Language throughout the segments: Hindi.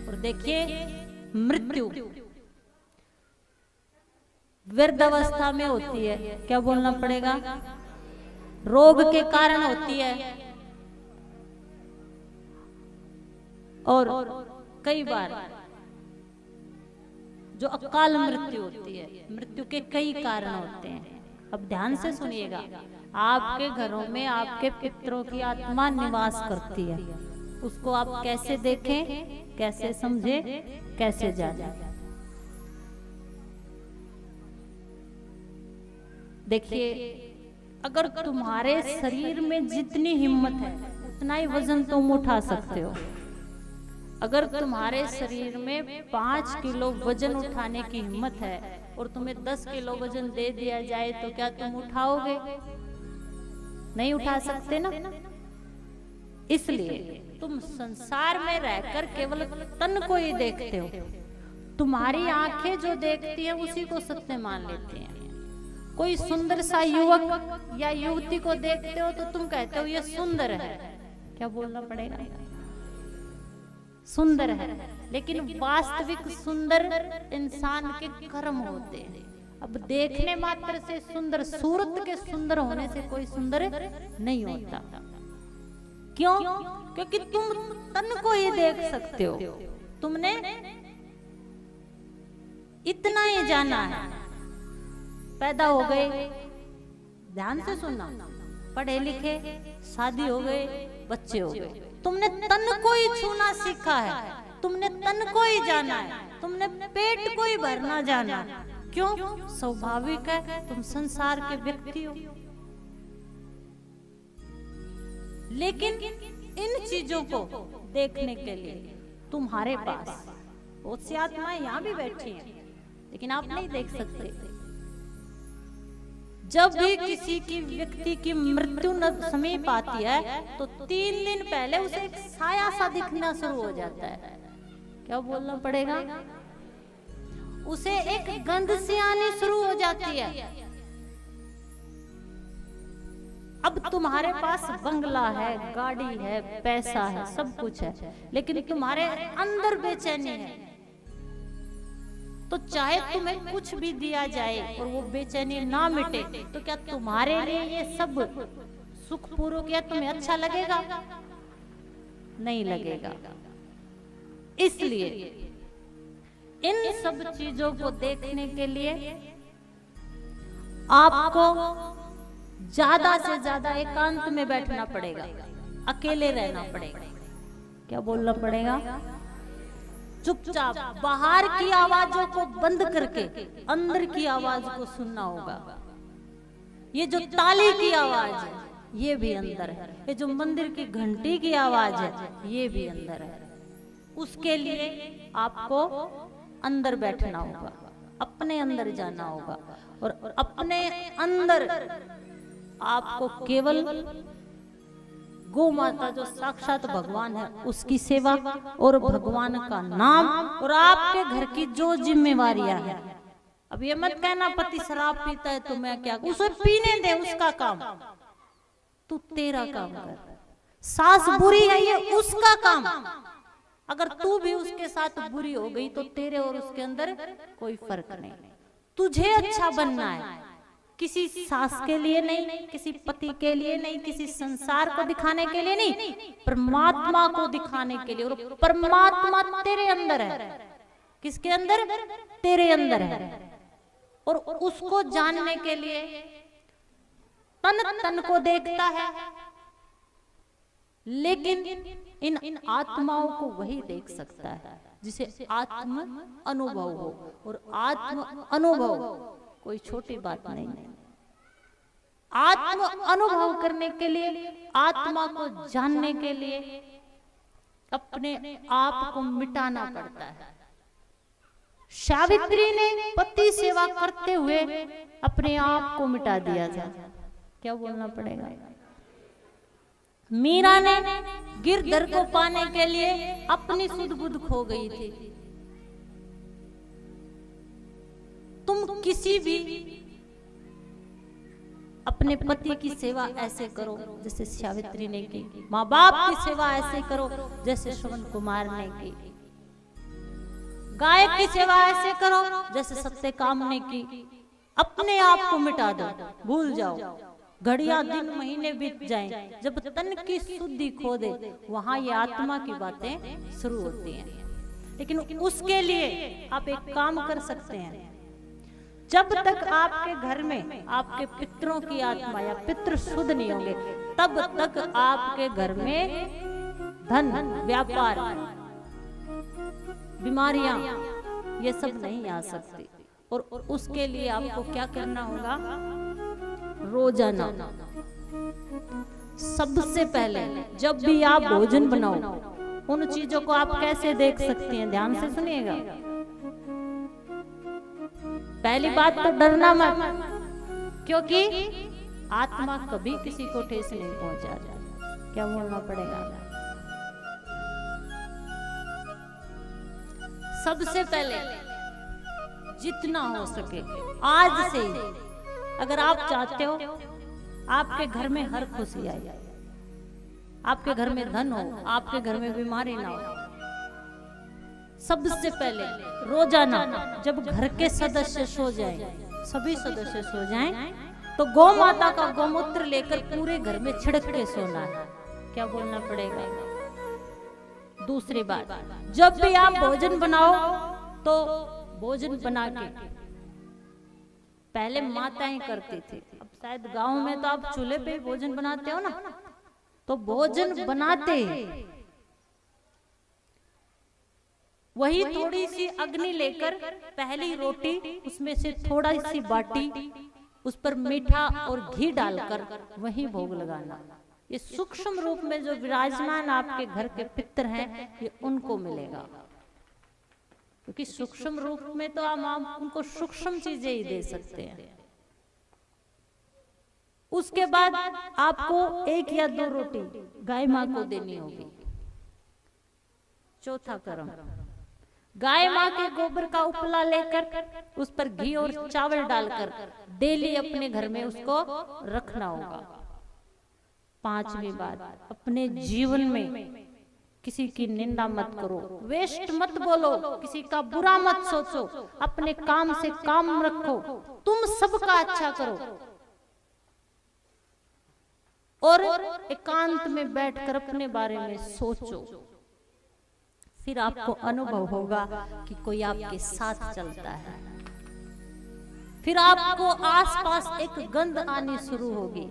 और देखिए मृत्यु वृद्धावस्था में होती है, क्या बोलना पड़ेगा, रोग के कारण होती है। और कई बार जो अकाल मृत्यु होती है, मृत्यु के कई कारण होते हैं। अब ध्यान से सुनिएगा, आपके घरों में आपके पितरों की आत्मा निवास करती है, उसको आप कैसे देखें, कैसे समझे, कैसे जाने। देखिए, अगर तुम्हारे शरीर में जितनी हिम्मत है उतना ही वजन तुम उठा सकते हो। अगर तुम्हारे शरीर में 5 किलो वजन उठाने की हिम्मत है और तुम्हें 10 किलो वजन दे दिया जाए तो क्या तुम उठाओगे? नहीं उठा सकते ना। इसलिए तुम संसार में रहकर केवल तन को ही देखते हो। तुम्हारी आंखें जो देखती है उसी को सत्य मान लेती हैं। कोई सुंदर सा युवक या युवती को देखते हो तो तुम कहते हो ये सुंदर है, क्या बोलना पड़ेगा, सुंदर है। लेकिन वास्तविक सुंदर इंसान के कर्म होते हैं। अब देखने मात्र से सुंदर, सूरत के सुंदर होने से कोई सुंदर नहीं होता। क्यों? क्योंकि तुम तन को ही देख सकते हो। तुमने इतना ही जाना है, पैदा हो गए, ध्यान से सुनना, पढ़े लिखे, शादी हो गए, बच्चे हो गए, तुमने तन को ही छूना सीखा है, तुमने तन को ही जाना है, तुमने पेट को ही भरना जाना। क्यों? स्वाभाविक है, तुम संसार के व्यक्ति हो। लेकिन इन चीजों को देखने के लिए तुम्हारे पास बहुत सी आत्माएं यहां भी बैठी हैं, लेकिन आप नहीं देख सकते। जब भी किसी की व्यक्ति की मृत्यु समीप आती है तो 3 दिन पहले उसे एक साया सा दिखना शुरू हो जाता है, क्या बोलना पड़ेगा, उसे एक गंध सी आनी शुरू हो जाती है। अब तुम्हारे पास बंगला है, गाड़ी है, पैसा है, सब कुछ है, लेकिन तुम्हारे अंदर बेचैनी है। तो चाहे तुम्हें कुछ भी दिया जाए और वो बेचैनी ना मिटे तो क्या तुम्हारे लिए ये सब सुखपूर्वक या तुम्हें अच्छा लगेगा? नहीं लगेगा। इसलिए इन सब चीजों को देखने के लिए आपको ज्यादा से ज्यादा एकांत में बैठना पड़ेगा, अकेले रहना पड़ेगा, क्या बोलना पड़ेगा, चुपचाप बाहर की आवाजों को बंद करके अंदर की आवाज को सुनना होगा। ये जो ताली की आवाज है ये भी अंदर है, ये जो मंदिर की घंटी की आवाज है ये भी अंदर है। उसके लिए आपको अंदर बैठना होगा, अपने अंदर जाना होगा और अपने अंदर आपको केवल गौ माता जो साक्षात भगवान है उसकी सेवा और भगवान का नाम और आपके घर की जो जिम्मेवारियां हैं। अब ये मत कहना पति शराब पीता है तो मैं क्या, उसे पीने दे, उसका काम, तू तेरा काम कर। सास बुरी है ये उसका काम, अगर तू भी उसके साथ बुरी हो गई तो तेरे और उसके अंदर कोई फर्क नहीं। तुझे अच्छा बनना है, किसी सास के लिए नहीं, किसी पति के लिए नहीं, किसी संसार को दिखाने के लिए नहीं, परमात्मा को दिखाने के लिए। और परमात्मा तेरे अंदर है। किसके अंदर? तेरे अंदर है। और उसको जानने के लिए तन तन को देखता है, लेकिन इन आत्माओं को वही देख सकता है जिसे आत्म अनुभव हो। और आत्म अनुभव कोई छोटी बात नहीं है। आत्म अनुभव करने के लिए, आत्मा को जानने के लिए अपने आप को मिटाना पड़ता है। सावित्री ने पति सेवा करते हुए अपने आप को मिटा दिया था, क्या बोलना पड़ेगा। मीरा ने गिरधर को पाने के लिए अपनी सुध बुध खो गई थी। तुम किसी भी अपने पति की सेवा ऐसे करो जैसे सावित्री ने की, माँ बाप की सेवा ऐसे करो जैसे श्रवण कुमार ने की। गाय की सेवा ऐसे करो जैसे सत्य कामने की, अपने आप को मिटा दो, भूल जाओ। घड़ियां दिन महीने बीत जाएं, जब तन की शुद्धि खो दे वहां ये आत्मा की बातें शुरू होती हैं। लेकिन उसके लिए आप एक काम कर सकते हैं, जब तक आपके घर में आपके पितरों की आत्मा या पितृ शुद्ध नहीं होंगे, तब तक आपके घर में धन, व्यापार, बीमारियां ये सब नहीं आ सकती। और उसके लिए आपको क्या करना होगा? रोजाना सबसे पहले जब भी आप भोजन बनाओ, उन चीजों को आप कैसे देख सकते हैं, ध्यान से सुनिएगा। पहली बात तो डरना मत, क्योंकि आत्मा कभी किसी को ठेस नहीं पहुंचा जाए। क्या बोलना पड़ेगा? सबसे पहले जितना हो सके आज से ही, अगर आप चाहते हो आपके घर में हर खुशी आए, आपके घर में धन हो, आपके घर में बीमारी ना हो, सबसे पहले रोजाना जब घर के सदस्य सो जाएं, सभी सदस्य सो जाएं, तो गौ माता का गौमूत्र लेकर पूरे घर में छिड़क के सोना है। क्या बोलना पड़ेगा? दूसरी बात, जब भी आप भोजन बनाओ तो भोजन बना के, पहले माताएं करती थी, अब शायद गांव में तो आप चूल्हे पे भोजन बनाते हो ना, तो भोजन बनाते वही थोड़ी सी अग्नि लेकर पहली रोटी उसमें से थोड़ा सी बाटी, उस पर मीठा और घी डालकर वही भोग लगाना। ये सूक्ष्म रूप में जो विराजमान आपके घर के पितर हैं, ये उनको मिलेगा, क्योंकि सूक्ष्म रूप में तो आप उनको सूक्ष्म चीजें ही दे सकते हैं। उसके बाद आपको 1 या 2 रोटी गाय माँ को देनी होगी। चौथा कर्म, गाय माँ के गोबर का उपला लेकर उस पर घी और चावल डालकर डेली अपने घर में उसको रखना होगा। 5वीं बात, अपने जीवन में किसी की निंदा मत करो, वेस्ट मत बोलो, किसी का बुरा मत सोचो, अपने काम से काम रखो, तुम सबका अच्छा करो और एकांत में बैठकर अपने बारे में सोचो। फिर आपको अनुभव होगा कि कोई आपके साथ चलता है। फिर आपको आसपास एक गंध आनी शुरू होगी।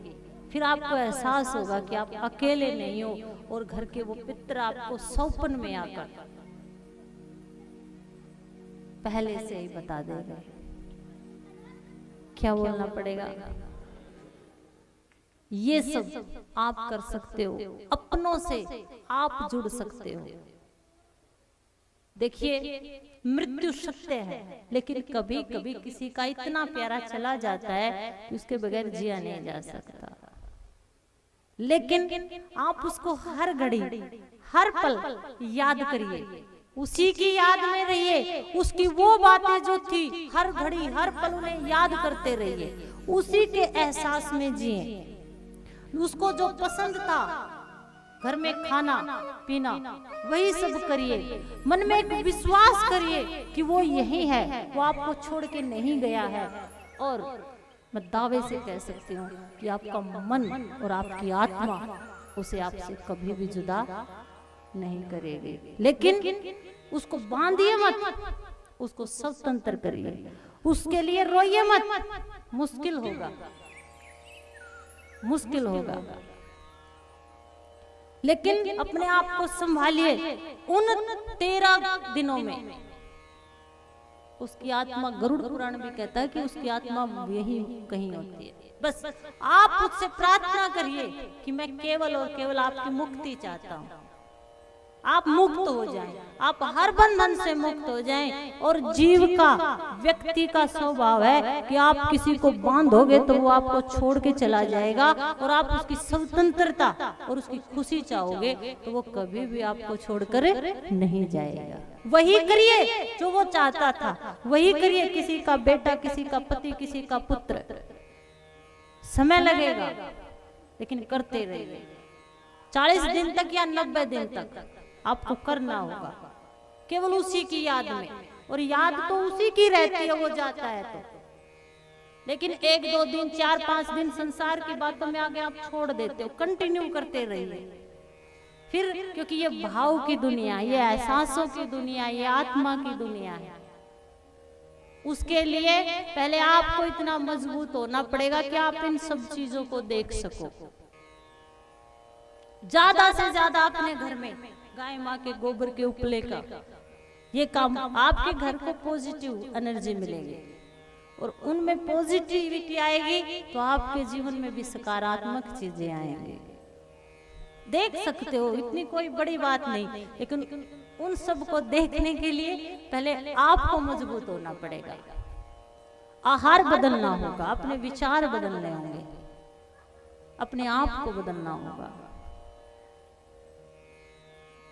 फिर आपको एहसास होगा कि आप अकेले नहीं हो और घर के वो पितर आपको सौपन में आकर पहले से ही बता देगा। क्या बोलना पड़ेगा? ये सब आप कर सकते हो, अपनों से आप जुड़ सकते हो। देखिए, मृत्यु सत्य है, लेकिन कभी कभी किसी का इतना प्यारा चला जाता है कि उसके बगैर जिया नहीं जा सकता। लेकिन आप उसको हर घड़ी हर पल याद करिए, उसी की याद में रहिए, उसकी वो बातें जो थी हर घड़ी हर पल उन्हें याद करते रहिए, उसी के एहसास में जिए। उसको जो पसंद था घर में खाना पीना वही सब करिए, मन में एक विश्वास करिए कि वो यही है, वो आपको छोड़ के नहीं गया है। और मैं दावे से कह सकती हूँ कि आपका मन और आपकी आत्मा उसे आपसे कभी भी जुदा नहीं करेगी। लेकिन उसको बांधिए मत, उसको स्वतंत्र करिए, उसके लिए रोइए मत। मुश्किल होगा, मुश्किल होगा, लेकिन अपने आप को संभालिए। उन 13 दिनों में उसकी आत्मा, गरुड़ पुराण भी कहता है कि उसकी आत्मा यही कहीं होती है। बस आप उससे प्रार्थना करिए कि मैं केवल और केवल आपकी मुक्ति चाहता हूँ, आप मुक्त हो जाएं, आप हर बंधन से मुक्त हो जाएं। और जीव का, व्यक्ति का स्वभाव है कि आप किसी को बांधोगे तो वो आपको छोड़ के चला जाएगा, और आप उसकी स्वतंत्रता और उसकी खुशी चाहोगे तो वो कभी भी आपको छोड़कर नहीं जाएगा। वही करिए जो वो चाहता था, वही करिए। किसी का बेटा, किसी का पति, किसी का पुत्र, समय लगेगा लेकिन करते रहिए। 40 दिन तक या 90 दिन तक आपको करना होगा, केवल उसी की याद में। और याद तो उसी की रहती है वो जाता है तो। लेकिन 1-2 दिन 4-5 दिन संसार की बातों में आगे आप छोड़ देते हो, कंटिन्यू करते रहिए फिर, क्योंकि ये भाव की दुनिया, ये एहसासों की दुनिया, ये आत्मा की दुनिया है। उसके लिए पहले आपको इतना मजबूत होना पड़ेगा कि आप इन सब चीजों को देख सको। ज्यादा से ज्यादा अपने घर में गाय माँ के गोबर के उपले का ये काम, आपके घर को पॉजिटिव एनर्जी मिलेगी और उनमें पॉजिटिविटी आएगी तो आपके जीवन में भी सकारात्मक चीजें आएंगी। देख सकते हो, इतनी कोई बड़ी बात नहीं, लेकिन उन सब को देखने के लिए पहले आपको मजबूत होना पड़ेगा। आहार बदलना होगा, अपने विचार बदलने होंगे, अपने आप को बदलना होगा।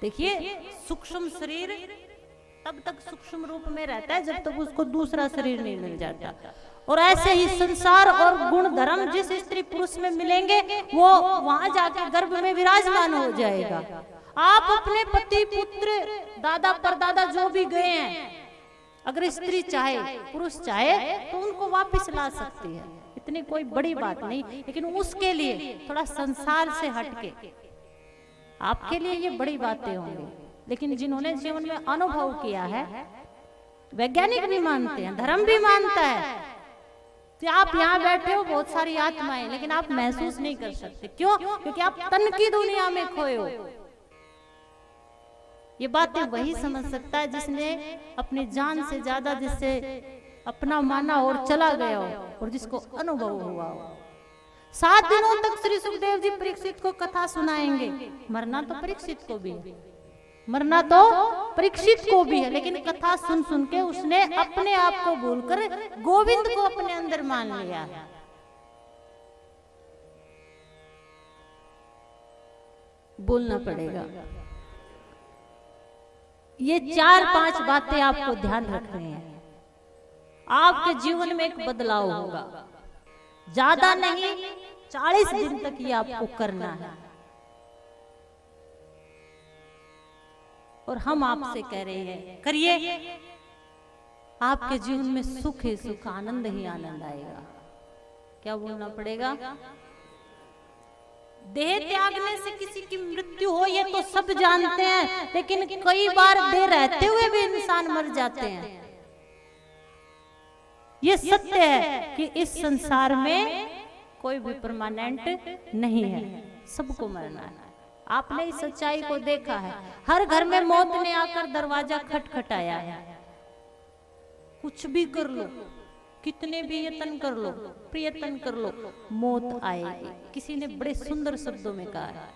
देखिए, सूक्ष्म शरीर तब तक सूक्ष्म रूप में रहता है जब तक उसको दूसरा शरीर नहीं मिल जाता। और ऐसे ही संसार और गुण धर्म जिस स्त्री पुरुष में मिलेंगे वो वहां जाके गर्भ में विराजमान हो जाएगा। आप अपने पति पुत्र दादा परदादा जो भी गए हैं, अगर स्त्री चाहे पुरुष चाहे तो उनको वापस ला सकती है, इतनी कोई बड़ी बात नहीं। लेकिन उसके लिए थोड़ा संसार से हटके, आपके लिए ये बड़ी बातें होंगी, लेकिन जिन्होंने जीवन में अनुभव किया है, वैज्ञानिक भी मानते हैं, धर्म भी मानता है कि आप यहाँ बैठे हो बहुत सारी आत्माएं, लेकिन आप महसूस नहीं कर सकते। क्यों? क्योंकि आप तन की दुनिया में खोए हो। ये बातें वही समझ सकता है जिसने अपनी जान से ज्यादा जिससे अपना माना और चला गया हो और जिसको अनुभव हुआ हो। 7 दिनों तक श्री सुखदेव जी परीक्षित को कथा सुनाएंगे। मरना तो परीक्षित को भी है, मरना तो परीक्षित को भी है, लेकिन कथा सुन सुन के उसने अपने आप को भूलकर गोविंद को अपने अंदर मान लिया है। बोलना पड़ेगा। ये 4-5 बातें आपको ध्यान रखनी है। आपके जीवन में एक बदलाव होगा, ज्यादा नहीं 40 दिन तक ये आपको करना है। और हम आपसे कह रहे हैं करिए, आपके जीवन में सुख ही सुख, आनंद ही आनंद आएगा। क्या बोलना पड़ेगा? देह त्यागने से किसी की मृत्यु हो ये तो सब जानते हैं, लेकिन कई बार देह रहते हुए भी इंसान मर जाते हैं। ये सत्य है कि इस संसार में कोई भी परमानेंट नहीं है, सबको मरना है। आपने इस सच्चाई को देखा है। हर घर में मौत ने आकर दरवाजा खटखटाया है। कुछ भी कर लो, कितने भी यत्न कर लो, प्रयत्न कर लो, मौत आएगी। किसी ने बड़े सुंदर शब्दों में कहा है,